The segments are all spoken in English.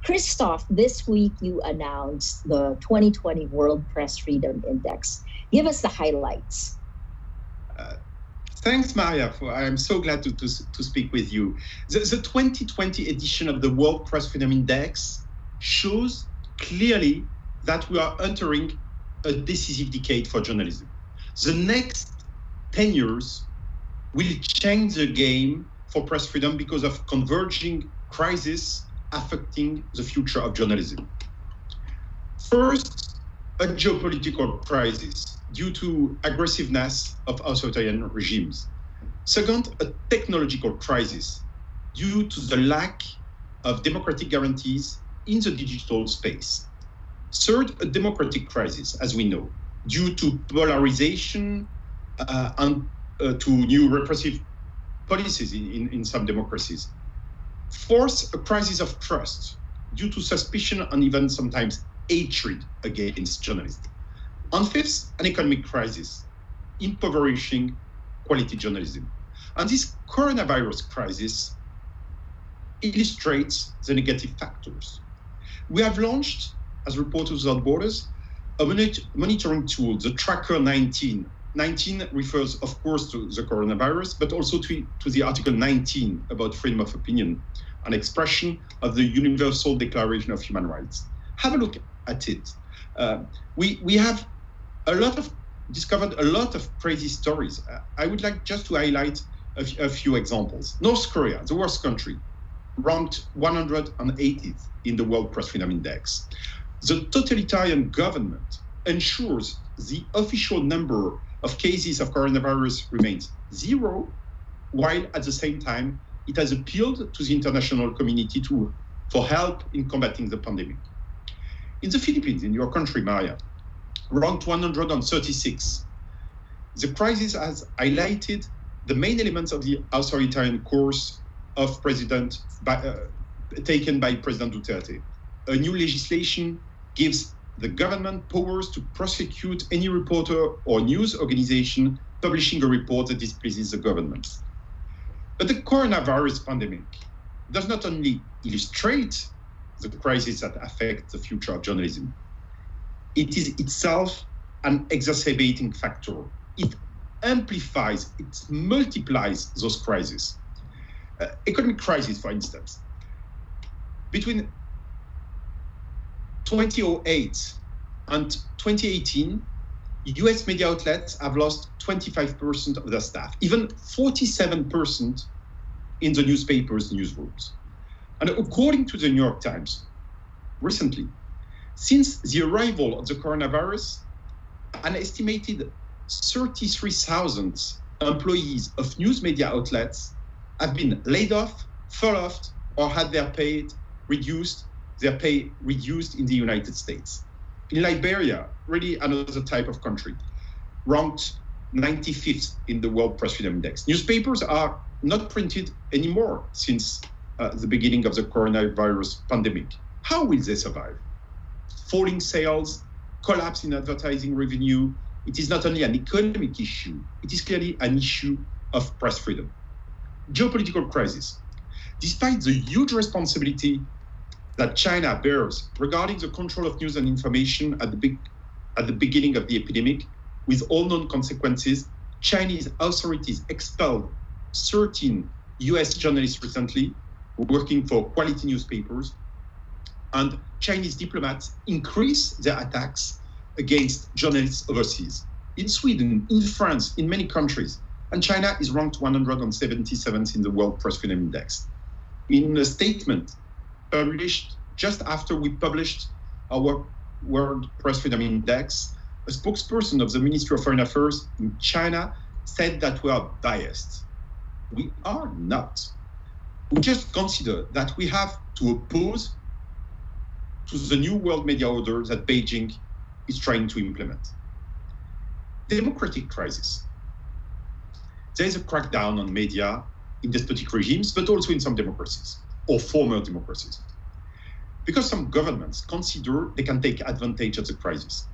Christophe, this week you announced the 2020 World Press Freedom Index. Give us the highlights. Thanks, Maria. I am so glad to speak with you. The 2020 edition of the World Press Freedom Index shows clearly that we are entering a decisive decade for journalism. The next 10 years will change the game for press freedom because of converging crises affecting the future of journalism. First, a geopolitical crisis due to aggressiveness of authoritarian regimes. Second, a technological crisis due to the lack of democratic guarantees in the digital space. Third, a democratic crisis, as we know, due to polarization and to new repressive policies in some democracies. Fourth, a crisis of trust due to suspicion and even sometimes hatred against journalists. And fifth, an economic crisis, impoverishing quality journalism. And this coronavirus crisis illustrates the negative factors. We have launched, as Reporters Without Borders, a monitoring tool, the Tracker 19. 19 refers, of course, to the coronavirus, but also to the Article 19 about freedom of opinion, an expression of the Universal Declaration of Human Rights. Have a look at it. We have discovered a lot of crazy stories. I would like just to highlight a few examples. North Korea, the worst country, ranked 180th in the World Press Freedom Index. The totalitarian government ensures the official number of cases of coronavirus remains 0, while at the same time, it has appealed to the international community for help in combating the pandemic. In the Philippines, in your country, Maria, ranked 136, the crisis has highlighted the main elements of the authoritarian course of taken by President Duterte. A new legislation gives the government powers to prosecute any reporter or news organization publishing a report that displeases the government. But the coronavirus pandemic does not only illustrate the crisis that affects the future of journalism, it is itself an exacerbating factor. It amplifies, it multiplies those crises. Economic crisis, for instance. Between 2008 and 2018, US media outlets have lost 25% of their staff, even 47% in the newspapers' newsrooms. And according to the New York Times, recently, since the arrival of the coronavirus, an estimated 33,000 employees of news media outlets have been laid off, furloughed, or had their pay reduced in the United States. In Liberia, really another type of country, ranked 95th in the World Press Freedom Index. Newspapers are not printed anymore since the beginning of the coronavirus pandemic. How will they survive? Falling sales, collapse in advertising revenue. It is not only an economic issue, it is clearly an issue of press freedom. Geopolitical crisis. Despite the huge responsibility that China bears regarding the control of news and information at the beginning of the epidemic, with all known consequences, Chinese authorities expelled 13 US journalists recently working for quality newspapers, and Chinese diplomats increased their attacks against journalists overseas. In Sweden, in France, in many countries, and China is ranked 177th in the World Press Freedom Index. In a statement published just after we published our World Press Freedom Index, a spokesperson of the Ministry of Foreign Affairs in China said that we are biased. We are not. We just consider that we have to oppose to the new world media order that Beijing is trying to implement. Democratic crisis. There is a crackdown on media in despotic regimes, but also in some democracies, or former democracies. Because some governments consider they can take advantage of the crisis.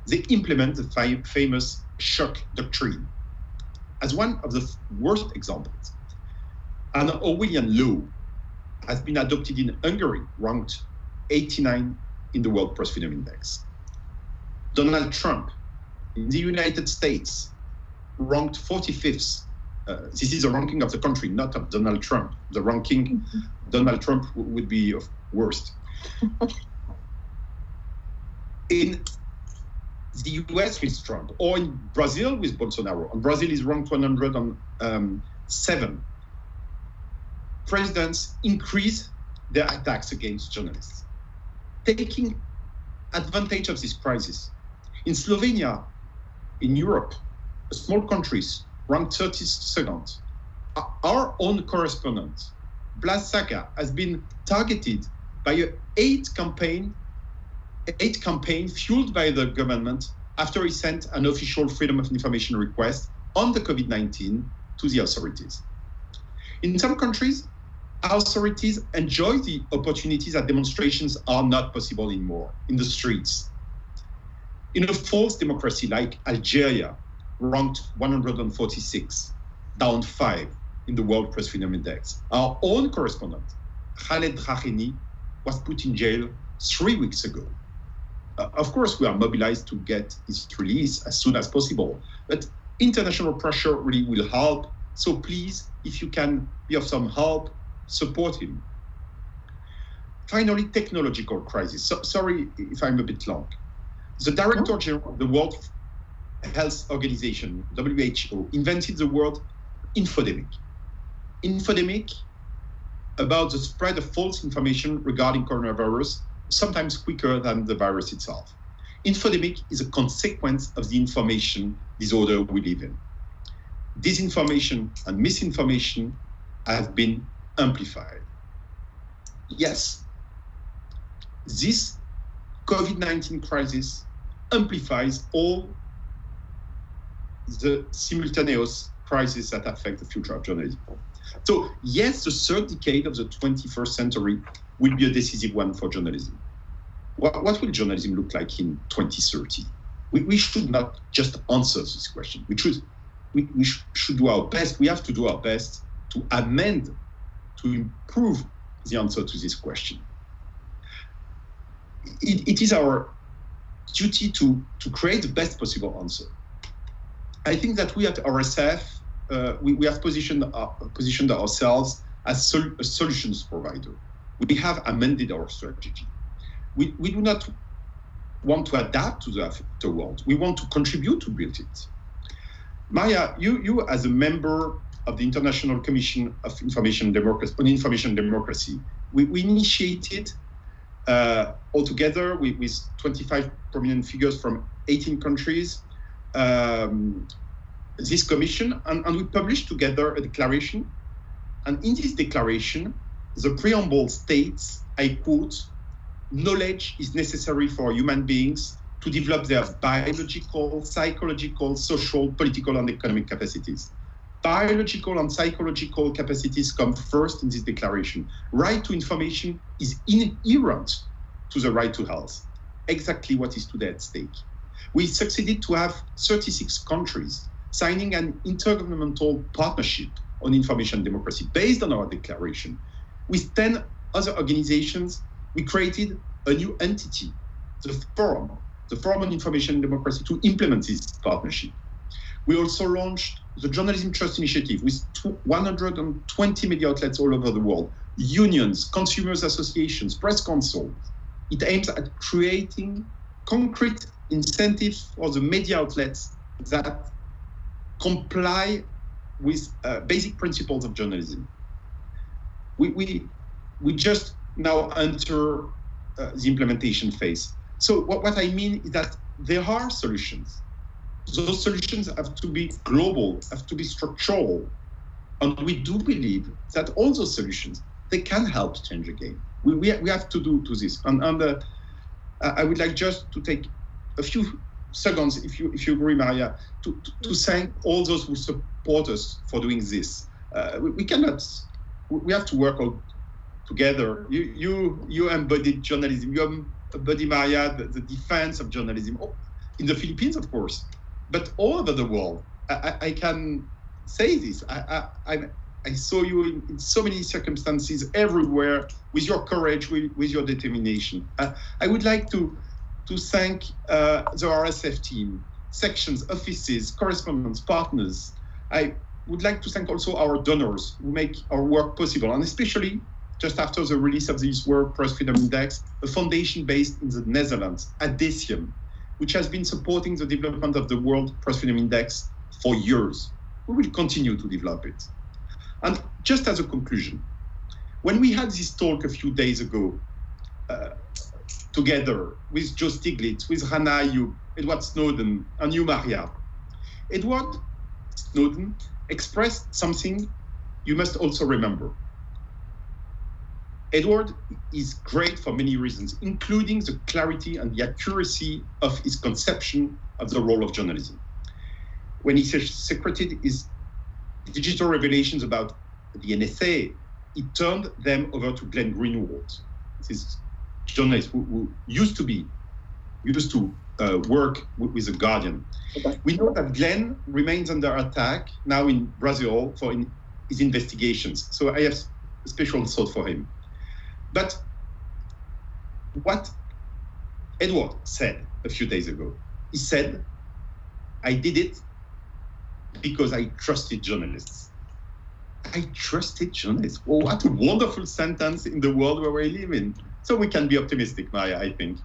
They implement the famous shock doctrine. As one of the worst examples, an Orwellian law has been adopted in Hungary, ranked 89 in the World Press Freedom Index. Donald Trump in the United States ranked 45th. This is a ranking of the country, not of Donald Trump. The ranking, Donald Trump would be worst. In the US with Trump, or in Brazil with Bolsonaro, and Brazil is ranked 107. Presidents increase their attacks against journalists, taking advantage of this crisis. In Slovenia, in Europe, a small country, ranked 32nd, our own correspondent, Blas Saga, has been targeted by a hate campaign fueled by the government after he sent an official freedom of information request on the COVID-19 to the authorities. In some countries, authorities enjoy the opportunities that demonstrations are not possible anymore in the streets. In a false democracy like Algeria, ranked 146, down 5 in the World Press Freedom Index, our own correspondent, Khaled Raheni, was put in jail 3 weeks ago. Of course, we are mobilized to get his release as soon as possible, but international pressure really will help. So please, if you can be of some help, support him. Finally, technological crisis. Sorry if I'm a bit long. The Director General of the World Health Organization, WHO, invented the word infodemic. Infodemic about the spread of false information regarding coronavirus, sometimes quicker than the virus itself. Infodemic is a consequence of the information disorder we live in. Disinformation and misinformation have been amplified. Yes, this COVID-19 crisis amplifies all the simultaneous crises that affect the future of journalism. So yes, the third decade of the 21st century will be a decisive one for journalism. What will journalism look like in 2030? We should not just answer this question. We should do our best. We have to do our best to amend, to improve the answer to this question. It is our duty to create the best possible answer. I think that we at RSF, we have positioned ourselves as a solutions provider. We have amended our strategy. We do not want to adapt to the world. We want to contribute to build it. Maya, you as a member of the International Commission of Information Democracy, we initiated altogether with 25 prominent figures from 18 countries, this commission, and we published together a declaration. And in this declaration, the preamble states, I quote, "Knowledge is necessary for human beings to develop their biological, psychological, social, political, and economic capacities." Biological and psychological capacities come first in this declaration. Right to information is inherent to the right to health, exactly what is today at stake. We succeeded to have 36 countries signing an intergovernmental partnership on information democracy based on our declaration. With 10 other organizations, we created a new entity, the Forum on Information Democracy, to implement this partnership. We also launched the Journalism Trust Initiative with 120 media outlets all over the world, unions, consumers associations, press councils. It aims at creating concrete incentives for the media outlets that comply with basic principles of journalism. We just now enter the implementation phase. So what I mean is that there are solutions. Those solutions have to be global, have to be structural. And we do believe that all those solutions, they can help change the game. We have to do this. And I would like just to take a few seconds, if you agree, Maria, to thank all those who support us for doing this. We have to work all together. You embodied journalism. You embody, Maria, the defense of journalism in the Philippines, of course, but all over the world. I can say this. I'm I saw you in so many circumstances everywhere with your courage, with your determination. I would like to thank the RSF team, sections, offices, correspondents, partners. I would like to thank also our donors who make our work possible, and especially just after the release of this World Press Freedom Index, a foundation based in the Netherlands, DÉCENNIE, which has been supporting the development of the World Press Freedom Index for years. We will continue to develop it. And just as a conclusion, when we had this talk a few days ago, together with Joe Stiglitz, with Rana Ayoub, Edward Snowden, and you, Maria, Edward Snowden expressed something you must also remember. Edward is great for many reasons, including the clarity and the accuracy of his conception of the role of journalism. When he secreted his digital revelations about the NSA, he turned them over to Glenn Greenwald, this journalist who used to work with The Guardian. We know that Glenn remains under attack now in Brazil for his investigations. So I have a special thought for him. But what Edward said a few days ago, he said, I did it because I trusted journalists. I trusted journalists. Well, what a wonderful sentence in the world where we live in. So we can be optimistic, Maya, I think.